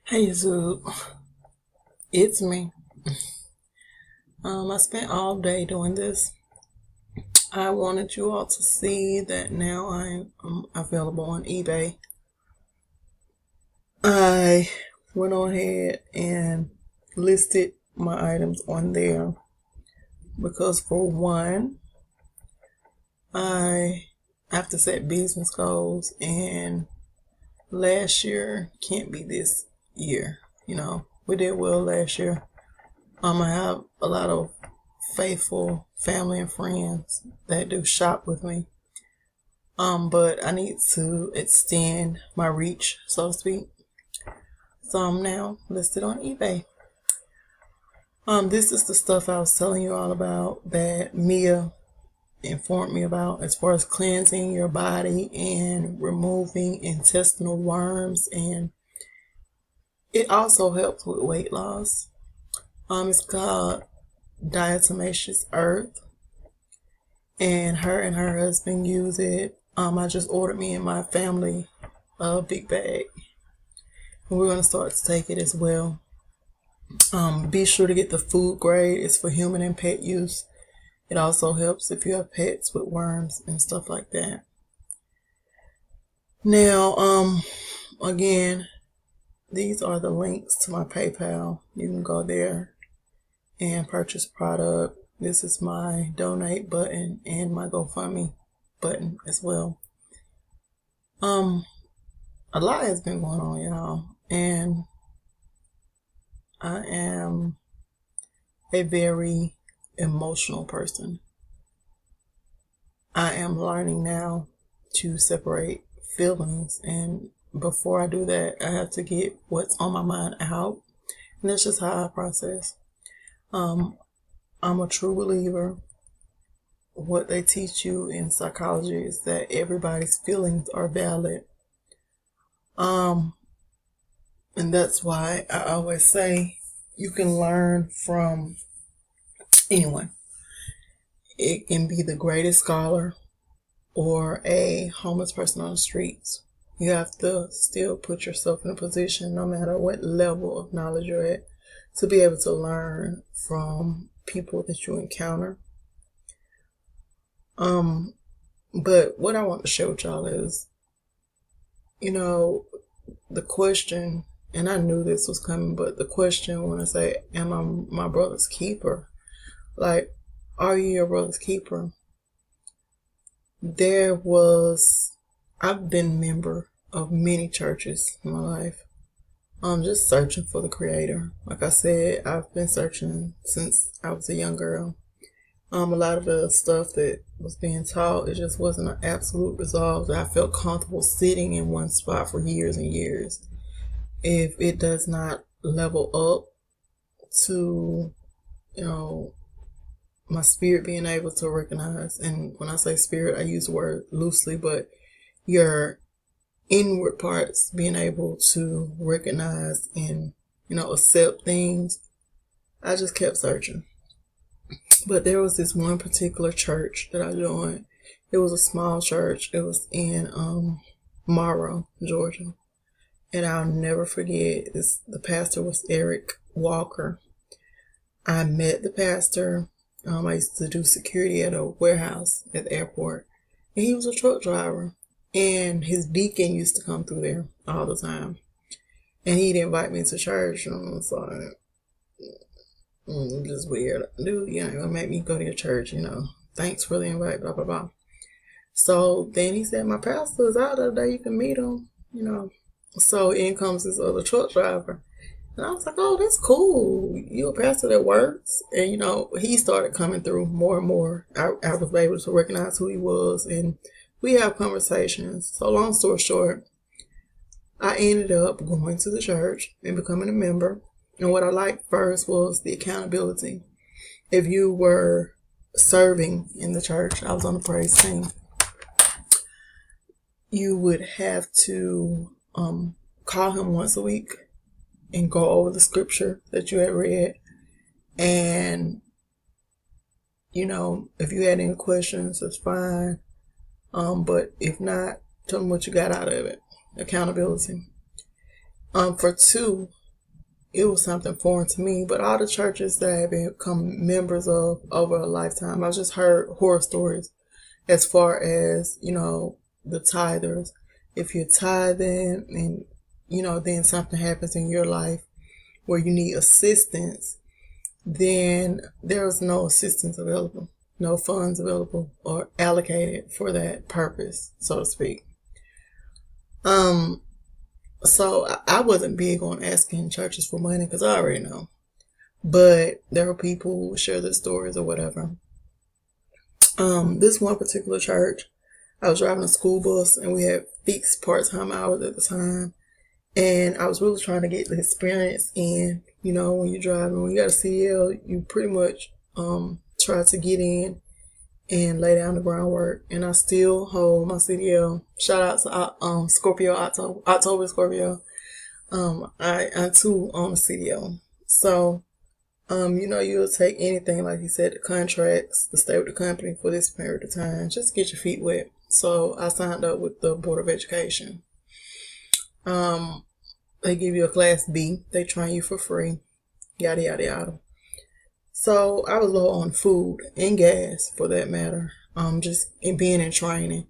Hey Zoo, it's me. I spent all day doing this. I wanted you all to see that now I'm available on eBay. I went on ahead and listed my items on there because, for one, I have to set business goals, and last year can't be this year. We did well last year. I have a lot of faithful family and friends that do shop with me. But I need to extend my reach, so to speak. So I'm now listed on eBay. This is the stuff I was telling you all about that Mia informed me about as far as cleansing your body and removing intestinal worms, and it also helps with weight loss. It's called diatomaceous earth, and her husband use it. I just ordered me and my family a big bag, and we're gonna start to take it as well. Be sure to get the food grade. It's for human and pet use. It also helps if you have pets with worms and stuff like that. Now, again, these are the links to my PayPal. You can go there and purchase product. This is my donate button and my GoFundMe button as well. A lot has been going on, y'all, and I am a very emotional person. I am learning now to separate feelings, and before I do that, I have to get what's on my mind out, and that's just how I process. I'm a true believer. What they teach you in psychology is that everybody's feelings are valid. And that's why I always say you can learn from anyone. It can be the greatest scholar or a homeless person on the streets. You have to still put yourself in a position, no matter what level of knowledge you're at, to be able to learn from people that you encounter. But what I want to share with y'all is, the question, and I knew this was coming, but the question when I say, am I my brother's keeper? Like, are you your brother's keeper? I've been a member of many churches in my life. I'm just searching for the Creator. Like I said, I've been searching since I was a young girl. A lot of the stuff that was being taught, it just wasn't an absolute resolve that I felt comfortable sitting in one spot for years and years. If it does not level up to, my spirit being able to recognize, and when I say spirit, I use the word loosely, but your inward parts being able to recognize and, accept things, I just kept searching. But there was this one particular church that I joined. It was a small church. It was in Morrow, Georgia. And I'll never forget this. The pastor was Eric Walker. I met the pastor. I used to do security at a warehouse at the airport. And he was a truck driver. And his deacon used to come through there all the time. And he'd invite me to church. And I was like, just weird. Dude, gonna make me go to your church, Thanks for the invite, blah, blah, blah. So then he said, my pastor is out today, you can meet him, So in comes this other truck driver. And I was like, oh, that's cool. You a pastor that works? And, he started coming through more and more. I was able to recognize who he was, and we have conversations. So long story short, I ended up going to the church and becoming a member. And what I liked first was the accountability. If you were serving in the church, I was on the praise team, you would have to call him once a week and go over the scripture that you had read. And, if you had any questions, that's fine. But if not, tell them what you got out of it. Accountability. For two, it was something foreign to me. But all the churches that I have become members of over a lifetime, I've just heard horror stories as far as, the tithers. If you're tithing and, then something happens in your life where you need assistance, then there's no assistance available, no funds available or allocated for that purpose, so to speak. So I wasn't big on asking churches for money because I already know. But there were people who share their stories or whatever. This one particular church, I was driving a school bus and we had fixed part-time hours at the time. And I was really trying to get the experience in, when you're driving, when you got a CDL, you pretty much try to get in and lay down the groundwork. And I still hold my CDL. Shout out to Scorpio, October Scorpio. I too own a CDL. So, you'll take anything, like you said, the contracts, to stay with the company for this period of time, just get your feet wet. So I signed up with the Board of Education. They give you a class B. They train you for free. Yada, yada, yada. So I was low on food and gas, for that matter. Just in being in training,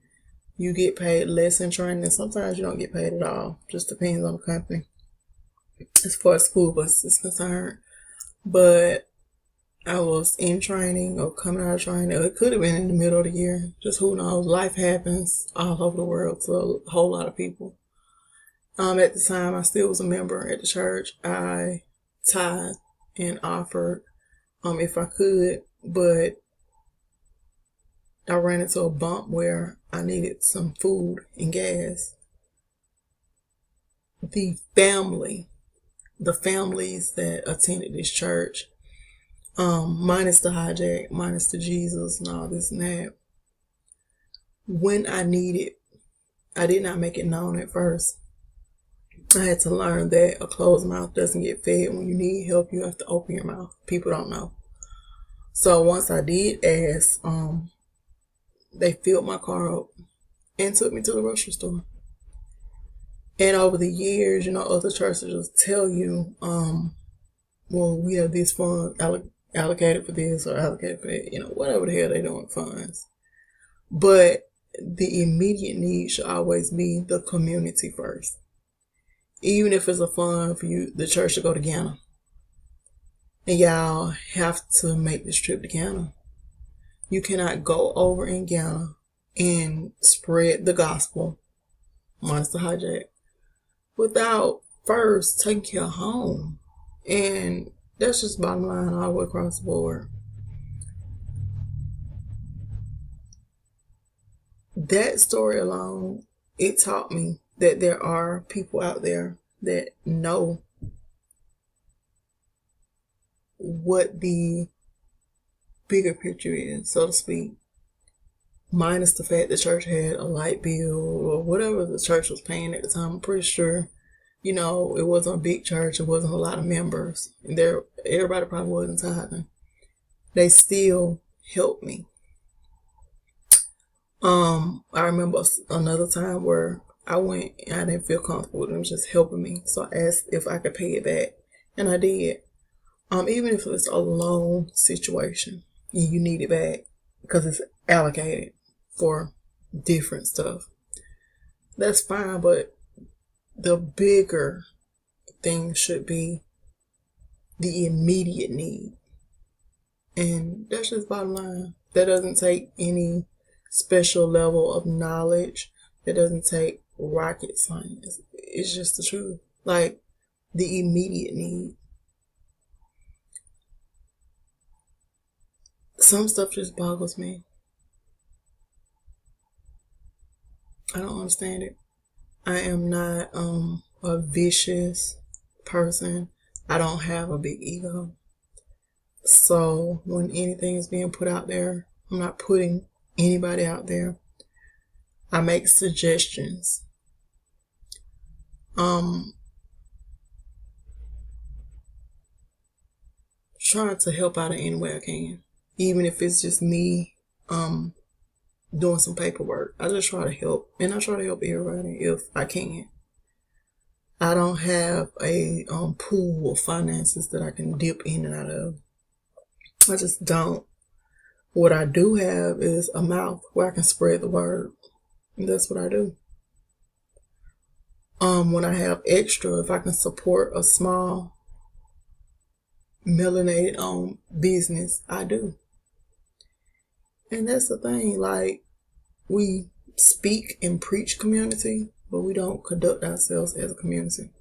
you get paid less in training, and sometimes you don't get paid at all. Just depends on the company as far as school bus is concerned. But I was in training or coming out of training. It could have been in the middle of the year. Just who knows? Life happens all over the world to a whole lot of people. At the time, I still was a member at the church. I tithed and offered if I could, but I ran into a bump where I needed some food and gas. The families that attended this church, minus the hijack, minus the Jesus and all this and that, when I needed, I did not make it known at first. I had to learn that a closed mouth doesn't get fed. When you need help, you have to open your mouth. People don't know. So once I did ask, they filled my car up and took me to the grocery store. And over the years, other churches will tell you, well, we have this fund allocated for this or allocated for that, whatever the hell they doing funds. But the immediate need should always be the community first. Even if it's a fund for you, the church to go to Ghana. And y'all have to make this trip to Ghana. You cannot go over in Ghana and spread the gospel, minus the hijack, without first taking care of home. And that's just bottom line all the way across the board. That story alone, it taught me that there are people out there that know what the bigger picture is, so to speak. Minus the fact the church had a light bill or whatever the church was paying at the time. I'm pretty sure, it wasn't a big church. It wasn't a lot of members. And everybody probably wasn't tithing. They still helped me. I remember another time where I went and I didn't feel comfortable with them just helping me. So I asked if I could pay it back. And I did. Even if it's a loan situation and you need it back because it's allocated for different stuff, that's fine. But the bigger thing should be the immediate need. And that's just bottom line. That doesn't take any special level of knowledge. That doesn't take rocket science. It's just the truth. Like the immediate need. Some stuff just boggles me. I don't understand it. I am not a vicious person. I don't have a big ego. So when anything is being put out there, I'm not putting anybody out there. I make suggestions. Trying to help out in any way I can. Even if it's just me doing some paperwork. I just try to help. And I try to help everybody if I can. I don't have a pool of finances that I can dip in and out of. I just don't. What I do have is a mouth where I can spread the word. And that's what I do. When I have extra, if I can support a small melanated business, I do. And that's the thing, like, we speak and preach community, but we don't conduct ourselves as a community.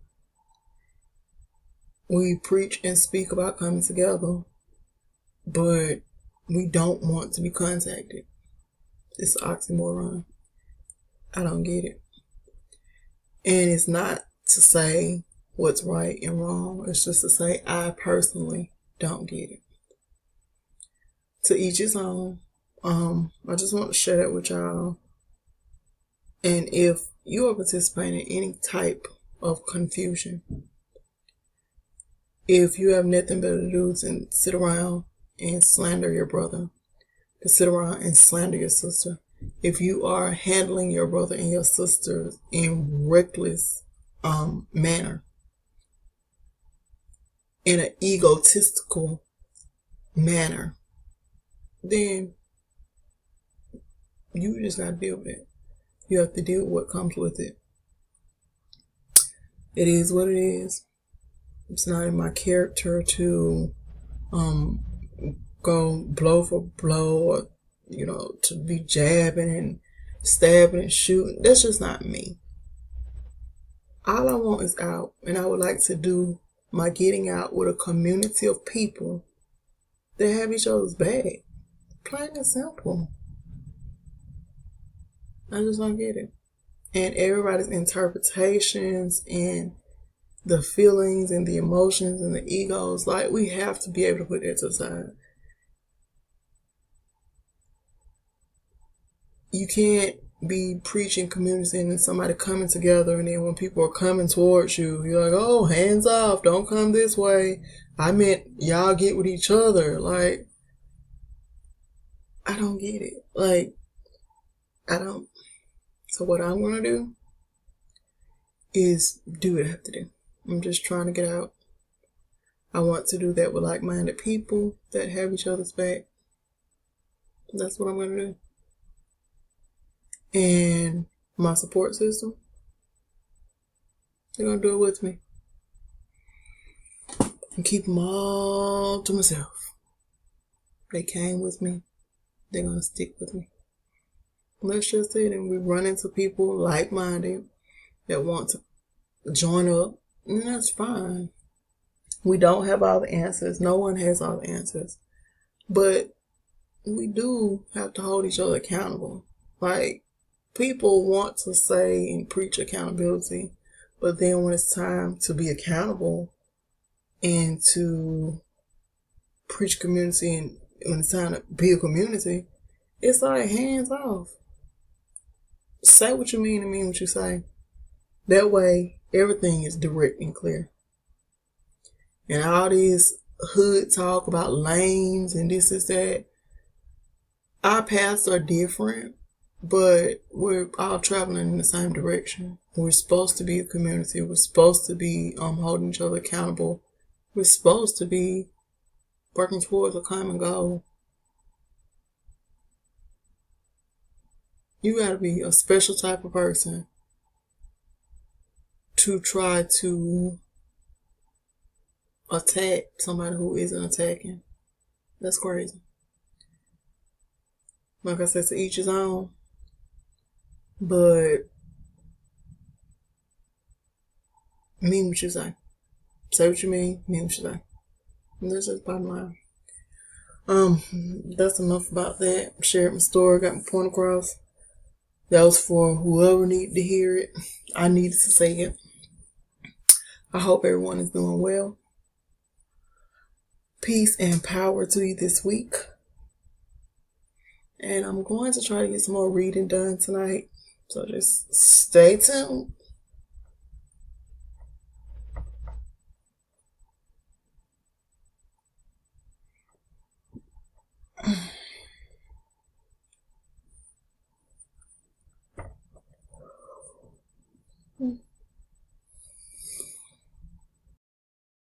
We preach and speak about coming together, but we don't want to be contacted. It's an oxymoron. I don't get it. And it's not to say what's right and wrong. It's just to say I personally don't get it. To each his own. I just want to share that with y'all. And if you are participating in any type of confusion, if you have nothing better to do than sit around and slander your brother, to sit around and slander your sister, if you are handling your brother and your sister in reckless manner, in an egotistical manner, then you just got to deal with it. You have to deal with what comes with it. It is what it is. It's not in my character to go blow for blow, or to be jabbing and stabbing and shooting. That's just not me. All I want is out, and I would like to do my getting out with a community of people that have each other's back. Plain and simple. I just don't get it. And everybody's interpretations and the feelings and the emotions and the egos, like, we have to be able to put that to the side. You can't be preaching community and then somebody coming together, and then when people are coming towards you, you're like, oh, hands off, don't come this way. I meant y'all get with each other. Like, I don't get it. Like, I don't. So what I'm going to do is do what I have to do. I'm just trying to get out. I want to do that with like-minded people that have each other's back. That's what I'm going to do. And my support system, they're going to do it with me. And keep them all to myself. They came with me. They're going to stick with me. Let's just say that we run into people like-minded that want to join up, and that's fine. We don't have all the answers. No one has all the answers. But we do have to hold each other accountable. Like, people want to say and preach accountability, but then when it's time to be accountable and to preach community, and when it's time to be a community, it's like hands off. Say what you mean and mean what you say. That way, everything is direct and clear. And all this hood talk about lanes and this is that, our paths are different, but we're all traveling in the same direction. We're supposed to be a community. We're supposed to be holding each other accountable. We're supposed to be working towards a common goal. You gotta be a special type of person to try to attack somebody who isn't attacking. That's crazy. Like I said, to each his own. But mean what you say. Say what you mean what you say. And that's just bottom line. That's enough about that. Shared my story, got my point across. That was for whoever needed to hear it. I needed to say it. I hope everyone is doing well. Peace and power to you this week. And I'm going to try to get some more reading done tonight. So just stay tuned.